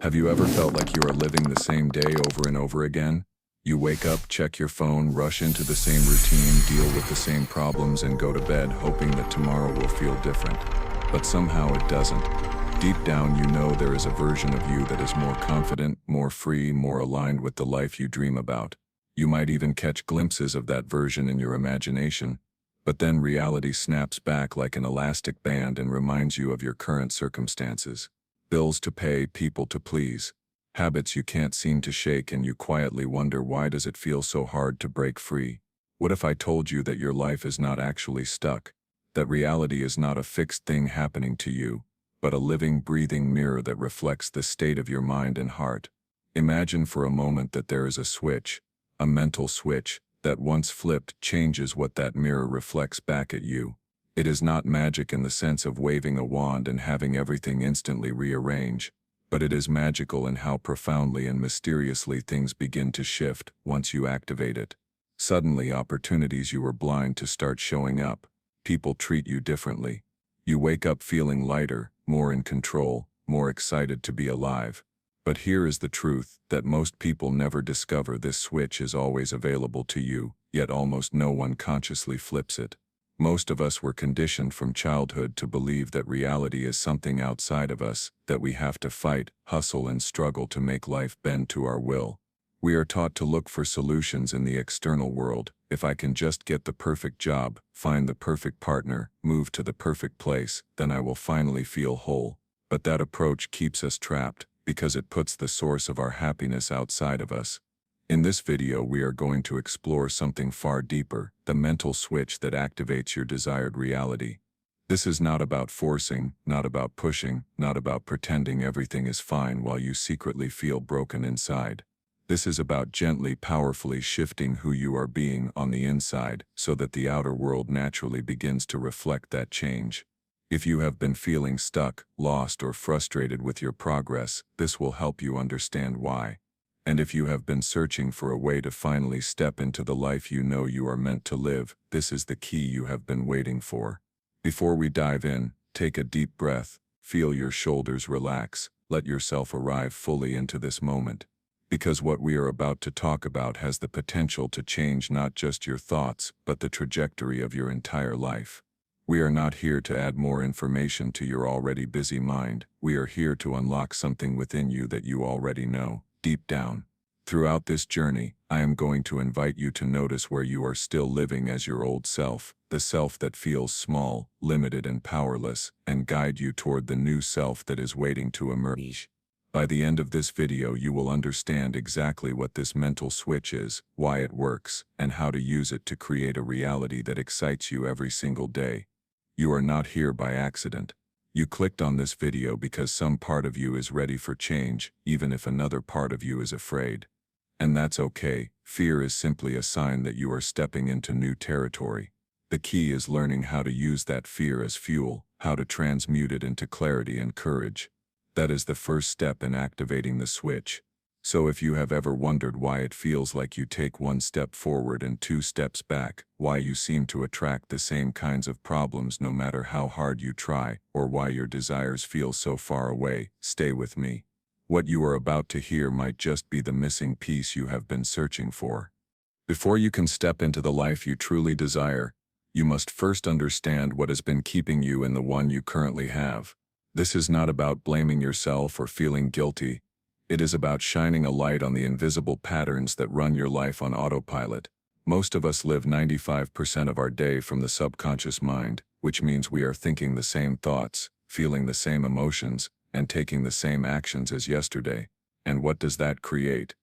Have you ever felt like you are living the same day over and over again? You wake up, check your phone, rush into the same routine, deal with the same problems, and go to bed hoping that tomorrow will feel different. But somehow it doesn't. Deep down, you know there is a version of you that is more confident, more free, more aligned with the life you dream about. You might even catch glimpses of that version in your imagination. But then reality snaps back like an elastic band and reminds you of your current circumstances. Bills to pay, people to please. Habits you can't seem to shake, and you quietly wonder, why does it feel so hard to break free? What if I told you that your life is not actually stuck? That reality is not a fixed thing happening to you, but a living, breathing mirror that reflects the state of your mind and heart. Imagine for a moment that there is a switch, a mental switch, that once flipped changes what that mirror reflects back at you. It is not magic in the sense of waving a wand and having everything instantly rearrange, but it is magical in how profoundly and mysteriously things begin to shift once you activate it. Suddenly, opportunities you were blind to start showing up. People treat you differently. You wake up feeling lighter, more in control, more excited to be alive. But here is the truth, that most people never discover this switch is always available to you, yet almost no one consciously flips it. Most of us were conditioned from childhood to believe that reality is something outside of us, that we have to fight, hustle, and struggle to make life bend to our will. We are taught to look for solutions in the external world. If I can just get the perfect job, find the perfect partner, move to the perfect place, then I will finally feel whole. But that approach keeps us trapped, because it puts the source of our happiness outside of us. In this video, we are going to explore something far deeper, the mental switch that activates your desired reality. This is not about forcing, not about pushing, not about pretending everything is fine while you secretly feel broken inside. This is about gently, powerfully shifting who you are being on the inside so that the outer world naturally begins to reflect that change. If you have been feeling stuck, lost, or frustrated with your progress, this will help you understand why. And if you have been searching for a way to finally step into the life you know you are meant to live, this is the key you have been waiting for. Before we dive in, take a deep breath, feel your shoulders relax, let yourself arrive fully into this moment. Because what we are about to talk about has the potential to change not just your thoughts, but the trajectory of your entire life. We are not here to add more information to your already busy mind. We are here to unlock something within you that you already know, deep down. Throughout this journey, I am going to invite you to notice where you are still living as your old self, the self that feels small, limited, and powerless, and guide you toward the new self that is waiting to emerge. By the end of this video, you will understand exactly what this mental switch is, why it works, and how to use it to create a reality that excites you every single day. You are not here by accident. You clicked on this video because some part of you is ready for change, even if another part of you is afraid. And that's okay. Fear is simply a sign that you are stepping into new territory. The key is learning how to use that fear as fuel, how to transmute it into clarity and courage. That is the first step in activating the switch. So if you have ever wondered why it feels like you take one step forward and two steps back, why you seem to attract the same kinds of problems no matter how hard you try, or why your desires feel so far away, stay with me. What you are about to hear might just be the missing piece you have been searching for. Before you can step into the life you truly desire, you must first understand what has been keeping you in the one you currently have. This is not about blaming yourself or feeling guilty. It is about shining a light on the invisible patterns that run your life on autopilot. Most of us live 95% of our day from the subconscious mind, which means we are thinking the same thoughts, feeling the same emotions, and taking the same actions as yesterday. And what does that create?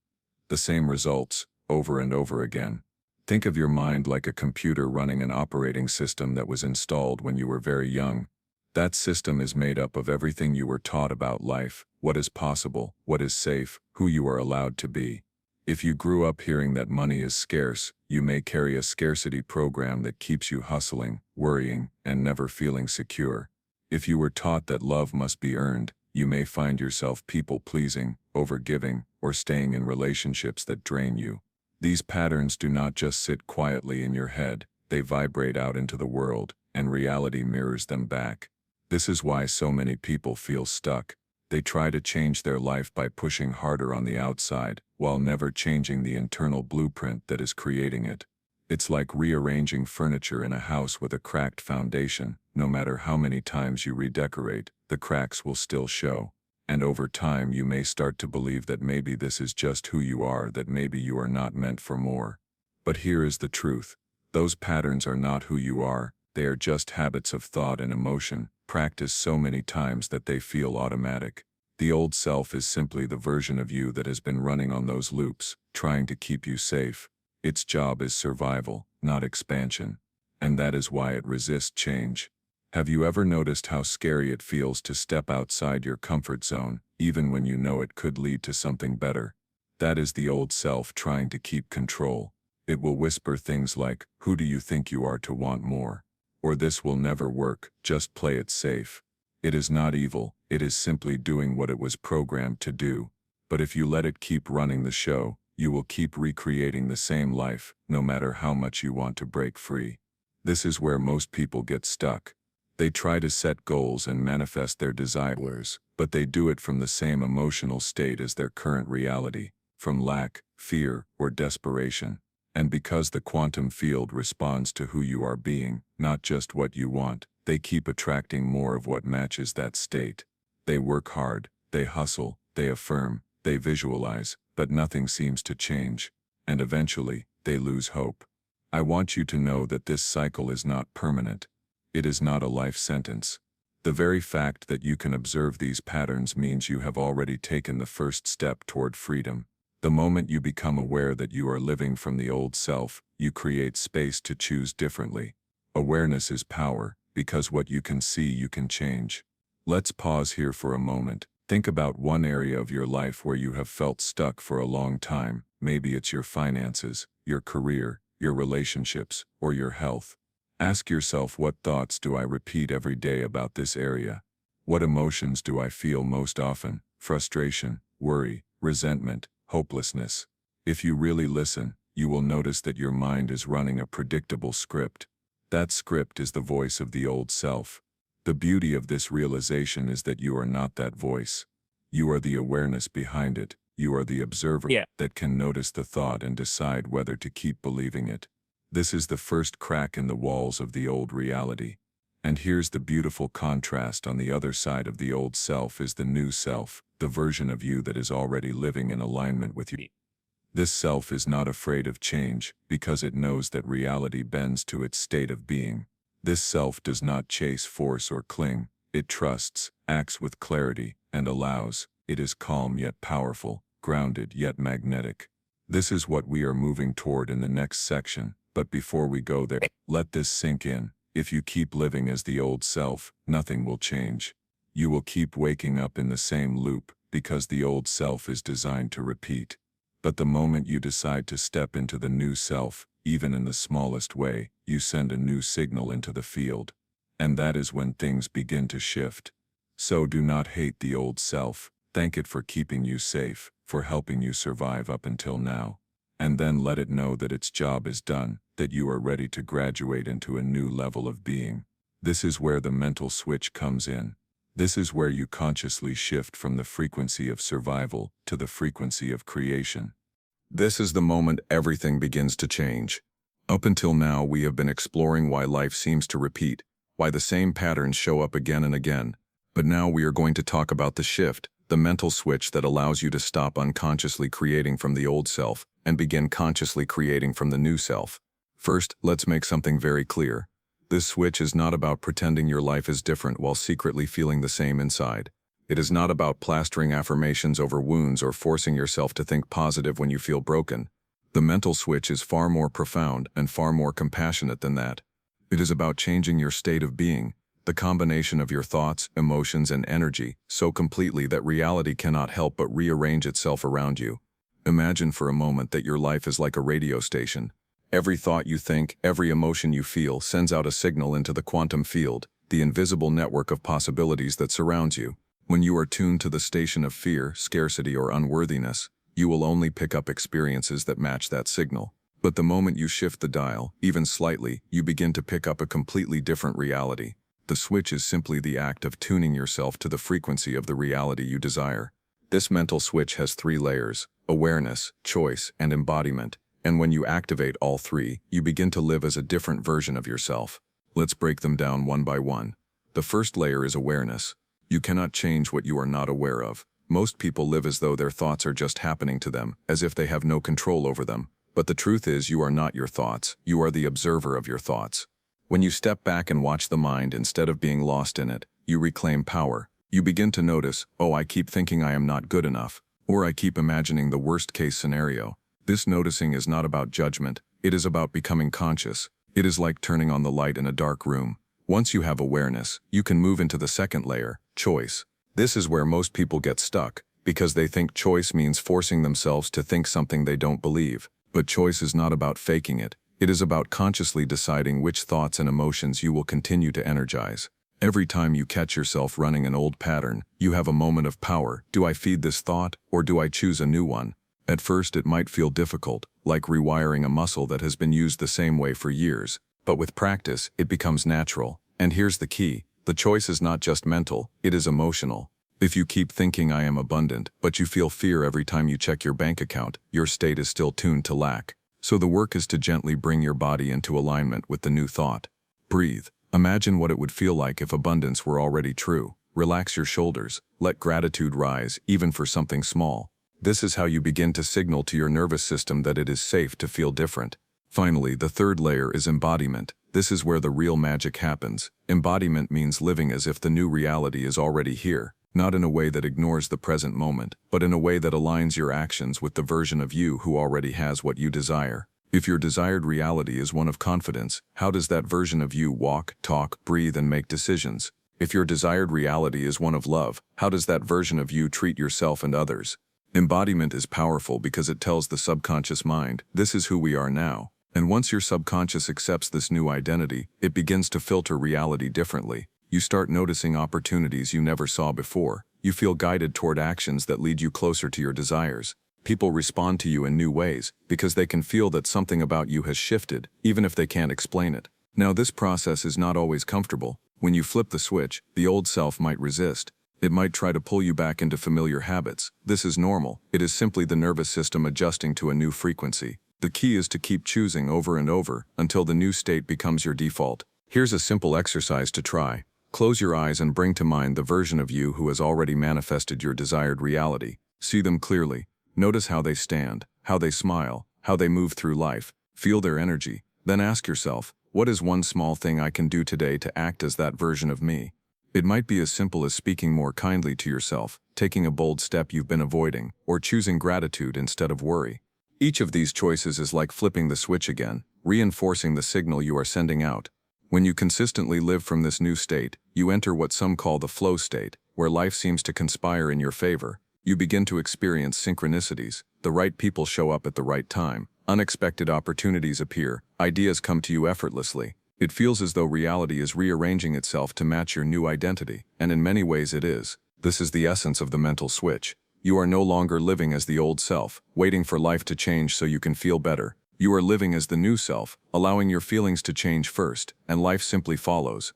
The same results, over and over again. Think of your mind like a computer running an operating system that was installed when you were very young. That system is made up of everything you were taught about life, what is possible, what is safe, who you are allowed to be. If you grew up hearing that money is scarce, you may carry a scarcity program that keeps you hustling, worrying, and never feeling secure. If you were taught that love must be earned, you may find yourself people-pleasing, overgiving, or staying in relationships that drain you. These patterns do not just sit quietly in your head, they vibrate out into the world, and reality mirrors them back. This is why so many people feel stuck. They try to change their life by pushing harder on the outside, while never changing the internal blueprint that is creating it. It's like rearranging furniture in a house with a cracked foundation. No matter how many times you redecorate, the cracks will still show. And over time you may start to believe that maybe this is just who you are, that maybe you are not meant for more. But here is the truth. Those patterns are not who you are. They are just habits of thought and emotion, practiced so many times that they feel automatic. The old self is simply the version of you that has been running on those loops, trying to keep you safe. Its job is survival, not expansion. And that is why it resists change. Have you ever noticed how scary it feels to step outside your comfort zone, even when you know it could lead to something better? That is the old self trying to keep control. It will whisper things like, "Who do you think you are to want more?" Or "This will never work, just play it safe." It is not evil, it is simply doing what it was programmed to do. But if you let it keep running the show, you will keep recreating the same life, no matter how much you want to break free. This is where most people get stuck. They try to set goals and manifest their desires, but they do it from the same emotional state as their current reality, from lack, fear, or desperation. And because the quantum field responds to who you are being, not just what you want, they keep attracting more of what matches that state. They work hard, they hustle, they affirm, they visualize, but nothing seems to change. And eventually, they lose hope. I want you to know that this cycle is not permanent. It is not a life sentence. The very fact that you can observe these patterns means you have already taken the first step toward freedom. The moment you become aware that you are living from the old self, you create space to choose differently. Awareness is power, because what you can see you can change. Let's pause here for a moment. Think about one area of your life where you have felt stuck for a long time. Maybe it's your finances, your career, your relationships, or your health. Ask yourself, what thoughts do I repeat every day about this area? What emotions do I feel most often? Frustration, worry, resentment, hopelessness. If you really listen, you will notice that your mind is running a predictable script. That script is the voice of the old self. The beauty of this realization is that you are not that voice. You are the awareness behind it. You are the observer that can notice the thought and decide whether to keep believing it. This is the first crack in the walls of the old reality. And here's the beautiful contrast: on the other side of the old self is the new self, the version of you that is already living in alignment with you. This self is not afraid of change, because it knows that reality bends to its state of being. This self does not chase force or cling. It trusts, acts with clarity, and allows. It is calm yet powerful, grounded yet magnetic. This is what we are moving toward in the next section. But before we go there, let this sink in. If you keep living as the old self, nothing will change. You will keep waking up in the same loop, because the old self is designed to repeat. But the moment you decide to step into the new self, even in the smallest way, you send a new signal into the field. And that is when things begin to shift. So do not hate the old self. Thank it for keeping you safe, for helping you survive up until now. And then let it know that its job is done, that you are ready to graduate into a new level of being. This is where the mental switch comes in. This is where you consciously shift from the frequency of survival to the frequency of creation. This is the moment everything begins to change. Up until now, we have been exploring why life seems to repeat, why the same patterns show up again and again. But now we are going to talk about the shift, the mental switch that allows you to stop unconsciously creating from the old self and begin consciously creating from the new self. First, let's make something very clear. This switch is not about pretending your life is different while secretly feeling the same inside. It is not about plastering affirmations over wounds or forcing yourself to think positive when you feel broken. The mental switch is far more profound and far more compassionate than that. It is about changing your state of being, the combination of your thoughts, emotions, and energy, so completely that reality cannot help but rearrange itself around you. Imagine for a moment that your life is like a radio station. Every thought you think, every emotion you feel sends out a signal into the quantum field, the invisible network of possibilities that surrounds you. When you are tuned to the station of fear, scarcity, or unworthiness, you will only pick up experiences that match that signal. But the moment you shift the dial, even slightly, you begin to pick up a completely different reality. The switch is simply the act of tuning yourself to the frequency of the reality you desire. This mental switch has 3 layers: awareness, choice, and embodiment. And when you activate all 3, you begin to live as a different version of yourself. Let's break them down one by one. The first layer is awareness. You cannot change what you are not aware of. Most people live as though their thoughts are just happening to them, as if they have no control over them. But the truth is, you are not your thoughts. You are the observer of your thoughts. When you step back and watch the mind instead of being lost in it, you reclaim power. You begin to notice, oh, I keep thinking I am not good enough, or I keep imagining the worst-case scenario. This noticing is not about judgment. It is about becoming conscious. It is like turning on the light in a dark room. Once you have awareness, you can move into the second layer, choice. This is where most people get stuck, because they think choice means forcing themselves to think something they don't believe. But choice is not about faking it. It is about consciously deciding which thoughts and emotions you will continue to energize. Every time you catch yourself running an old pattern, you have a moment of power. Do I feed this thought, or do I choose a new one? At first it might feel difficult, like rewiring a muscle that has been used the same way for years. But with practice, it becomes natural. And here's the key. The choice is not just mental, it is emotional. If you keep thinking I am abundant, but you feel fear every time you check your bank account, your state is still tuned to lack. So the work is to gently bring your body into alignment with the new thought. Breathe. Imagine what it would feel like if abundance were already true. Relax your shoulders. Let gratitude rise, even for something small. This is how you begin to signal to your nervous system that it is safe to feel different. Finally, the third layer is embodiment. This is where the real magic happens. Embodiment means living as if the new reality is already here, not in a way that ignores the present moment, but in a way that aligns your actions with the version of you who already has what you desire. If your desired reality is one of confidence, how does that version of you walk, talk, breathe, and make decisions? If your desired reality is one of love, how does that version of you treat yourself and others? Embodiment is powerful because it tells the subconscious mind, this is who we are now. And once your subconscious accepts this new identity, it begins to filter reality differently. You start noticing opportunities you never saw before. You feel guided toward actions that lead you closer to your desires. People respond to you in new ways because they can feel that something about you has shifted, even if they can't explain it. Now, this process is not always comfortable. When you flip the switch, the old self might resist. It might try to pull you back into familiar habits. This is normal. It is simply the nervous system adjusting to a new frequency. The key is to keep choosing over and over until the new state becomes your default. Here's a simple exercise to try. Close your eyes and bring to mind the version of you who has already manifested your desired reality. See them clearly. Notice how they stand, how they smile, how they move through life. Feel their energy. Then ask yourself, what is one small thing I can do today to act as that version of me? It might be as simple as speaking more kindly to yourself, taking a bold step you've been avoiding, or choosing gratitude instead of worry. Each of these choices is like flipping the switch again, reinforcing the signal you are sending out. When you consistently live from this new state, you enter what some call the flow state, where life seems to conspire in your favor. You begin to experience synchronicities. The right people show up at the right time. Unexpected opportunities appear. Ideas come to you effortlessly. It feels as though reality is rearranging itself to match your new identity, and in many ways it is. This is the essence of the mental switch. You are no longer living as the old self, waiting for life to change so you can feel better. You are living as the new self, allowing your feelings to change first, and life simply follows.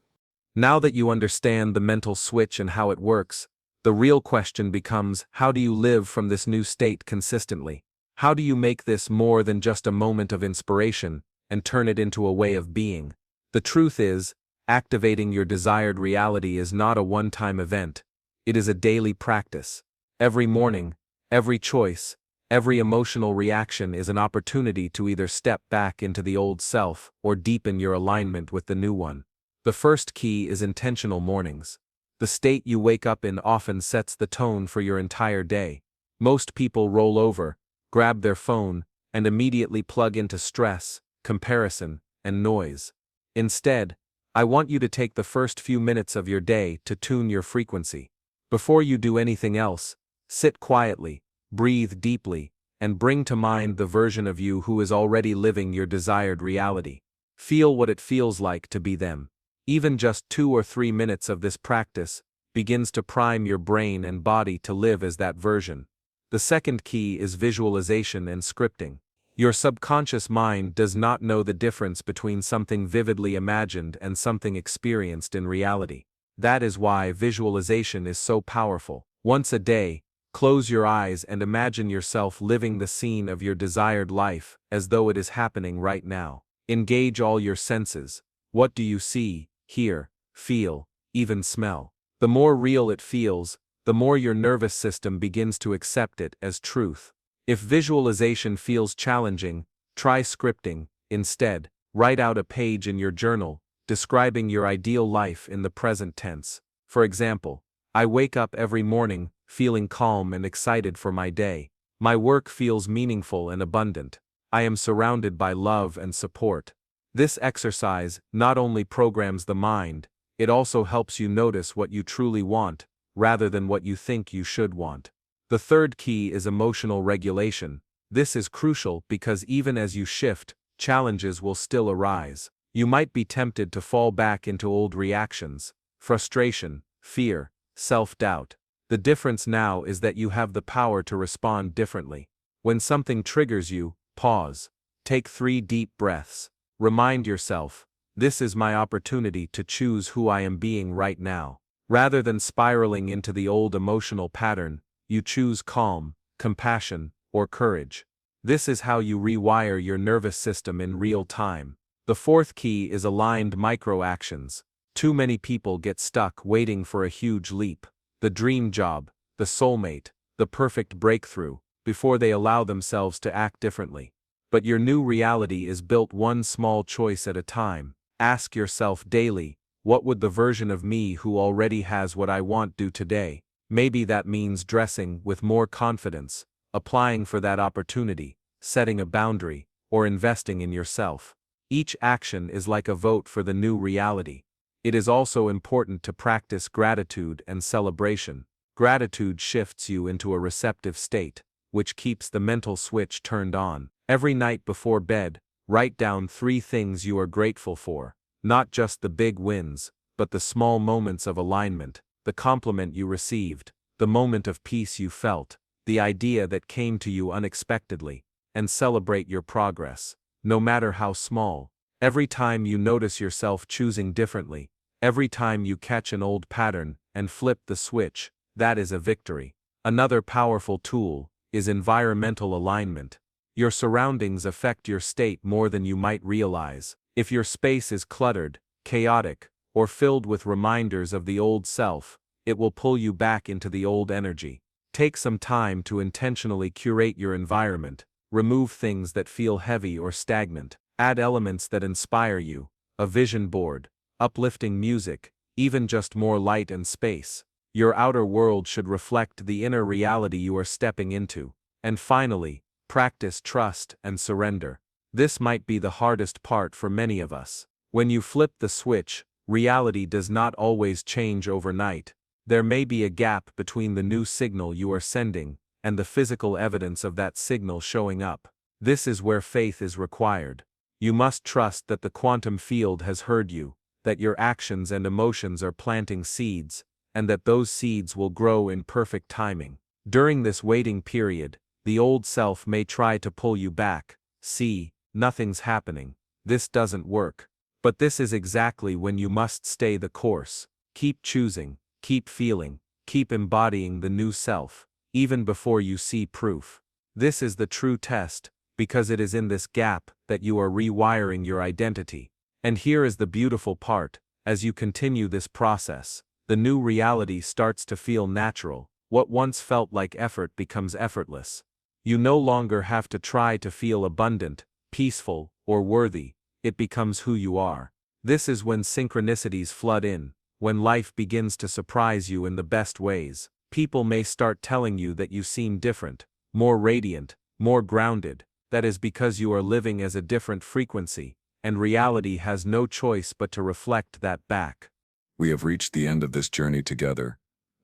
Now that you understand the mental switch and how it works, the real question becomes, how do you live from this new state consistently? How do you make this more than just a moment of inspiration and turn it into a way of being? The truth is, activating your desired reality is not a one-time event. It is a daily practice. Every morning, every choice, every emotional reaction is an opportunity to either step back into the old self or deepen your alignment with the new one. The first key is intentional mornings. The state you wake up in often sets the tone for your entire day. Most people roll over, grab their phone, and immediately plug into stress, comparison, and noise. Instead, I want you to take the first few minutes of your day to tune your frequency. Before you do anything else, sit quietly, breathe deeply, and bring to mind the version of you who is already living your desired reality. Feel what it feels like to be them. Even just 2 or 3 minutes of this practice begins to prime your brain and body to live as that version. The second key is visualization and scripting. Your subconscious mind does not know the difference between something vividly imagined and something experienced in reality. That is why visualization is so powerful. Once a day, close your eyes and imagine yourself living the scene of your desired life as though it is happening right now. Engage all your senses. What do you see, hear, feel, even smell? The more real it feels, the more your nervous system begins to accept it as truth. If visualization feels challenging, try scripting. Instead, write out a page in your journal, describing your ideal life in the present tense. For example, I wake up every morning, feeling calm and excited for my day. My work feels meaningful and abundant. I am surrounded by love and support. This exercise not only programs the mind, it also helps you notice what you truly want, rather than what you think you should want. The third key is emotional regulation. This is crucial because even as you shift, challenges will still arise. You might be tempted to fall back into old reactions, frustration, fear, self-doubt. The difference now is that you have the power to respond differently. When something triggers you, pause. Take 3 deep breaths. Remind yourself, this is my opportunity to choose who I am being right now. Rather than spiraling into the old emotional pattern, you choose calm, compassion, or courage. This is how you rewire your nervous system in real time. The fourth key is aligned micro-actions. Too many people get stuck waiting for a huge leap, the dream job, the soulmate, the perfect breakthrough, before they allow themselves to act differently. But your new reality is built one small choice at a time. Ask yourself daily, what would the version of me who already has what I want do today? Maybe that means dressing with more confidence, applying for that opportunity, setting a boundary, or investing in yourself. Each action is like a vote for the new reality. It is also important to practice gratitude and celebration. Gratitude shifts you into a receptive state, which keeps the mental switch turned on. Every night before bed, write down 3 things you are grateful for, not just the big wins, but the small moments of alignment. The compliment you received, the moment of peace you felt, the idea that came to you unexpectedly, and celebrate your progress, no matter how small. Every time you notice yourself choosing differently, every time you catch an old pattern and flip the switch, that is a victory. Another powerful tool is environmental alignment. Your surroundings affect your state more than you might realize. If your space is cluttered, chaotic, or filled with reminders of the old self, it will pull you back into the old energy. Take some time to intentionally curate your environment, remove things that feel heavy or stagnant, add elements that inspire you, a vision board, uplifting music, even just more light and space. Your outer world should reflect the inner reality you are stepping into. And finally, practice trust and surrender. This might be the hardest part for many of us. When you flip the switch, reality does not always change overnight. There may be a gap between the new signal you are sending and the physical evidence of that signal showing up. This is where faith is required. You must trust that the quantum field has heard you, that your actions and emotions are planting seeds, and that those seeds will grow in perfect timing. During this waiting period, the old self may try to pull you back. See, nothing's happening. This doesn't work. But this is exactly when you must stay the course. Keep choosing, keep feeling, keep embodying the new self, even before you see proof. This is the true test, because it is in this gap that you are rewiring your identity. And here is the beautiful part: as you continue this process, the new reality starts to feel natural. What once felt like effort becomes effortless. You no longer have to try to feel abundant, peaceful, or worthy. It becomes who you are. This is when synchronicities flood in, when life begins to surprise you in the best ways. People may start telling you that you seem different, more radiant, more grounded. That is because you are living as a different frequency, and reality has no choice but to reflect that back. We have reached the end of this journey together,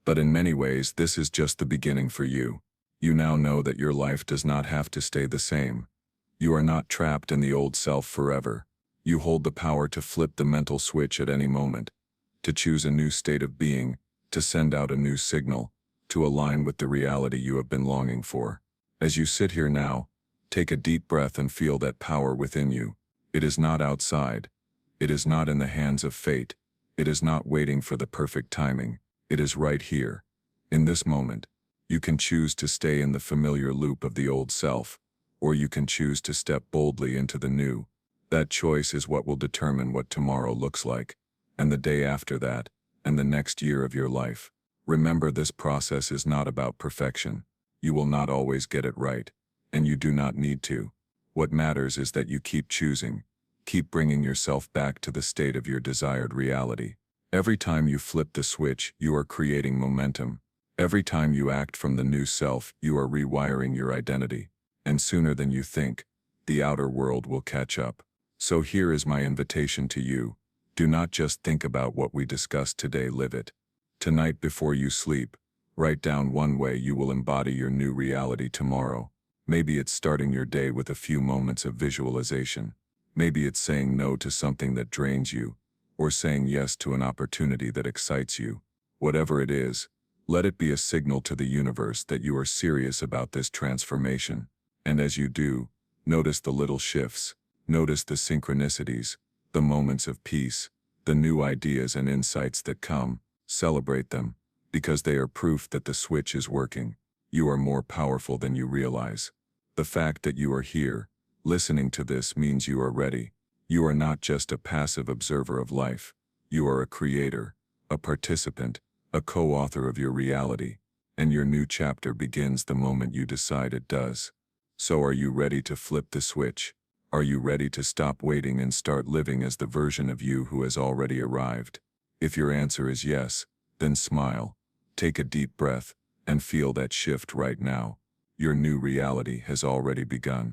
but in many ways this is just the beginning for you. You now know that your life does not have to stay the same. You are not trapped in the old self forever. You hold the power to flip the mental switch at any moment, to choose a new state of being, to send out a new signal, to align with the reality you have been longing for. As you sit here now, Take a deep breath and feel that power within you. It is not outside. It is not in the hands of fate. It is not waiting for the perfect timing. It is right here. In this moment, you can choose to stay in the familiar loop of the old self, or you can choose to step boldly into the new. That choice is what will determine what tomorrow looks like, and the day after that, and the next year of your life. Remember, this process is not about perfection. You will not always get it right, and you do not need to. What matters is that you keep choosing, keep bringing yourself back to the state of your desired reality. Every time you flip the switch, you are creating momentum. Every time you act from the new self, you are rewiring your identity. And sooner than you think, the outer world will catch up. So here is my invitation to you. Do not just think about what we discussed today, live it. Tonight before you sleep, write down one way you will embody your new reality tomorrow. Maybe it's starting your day with a few moments of visualization. Maybe it's saying no to something that drains you, or saying yes to an opportunity that excites you. Whatever it is, let it be a signal to the universe that you are serious about this transformation. And as you do, notice the little shifts, notice the synchronicities, the moments of peace, the new ideas and insights that come. Celebrate them, because they are proof that the switch is working. You are more powerful than you realize. The fact that you are here, listening to this, means you are ready. You are not just a passive observer of life. You are a creator, a participant, a co-author of your reality, and your new chapter begins the moment you decide it does. So are you ready to flip the switch? Are you ready to stop waiting and start living as the version of you who has already arrived? If your answer is yes, then smile, take a deep breath, and feel that shift right now. Your new reality has already begun.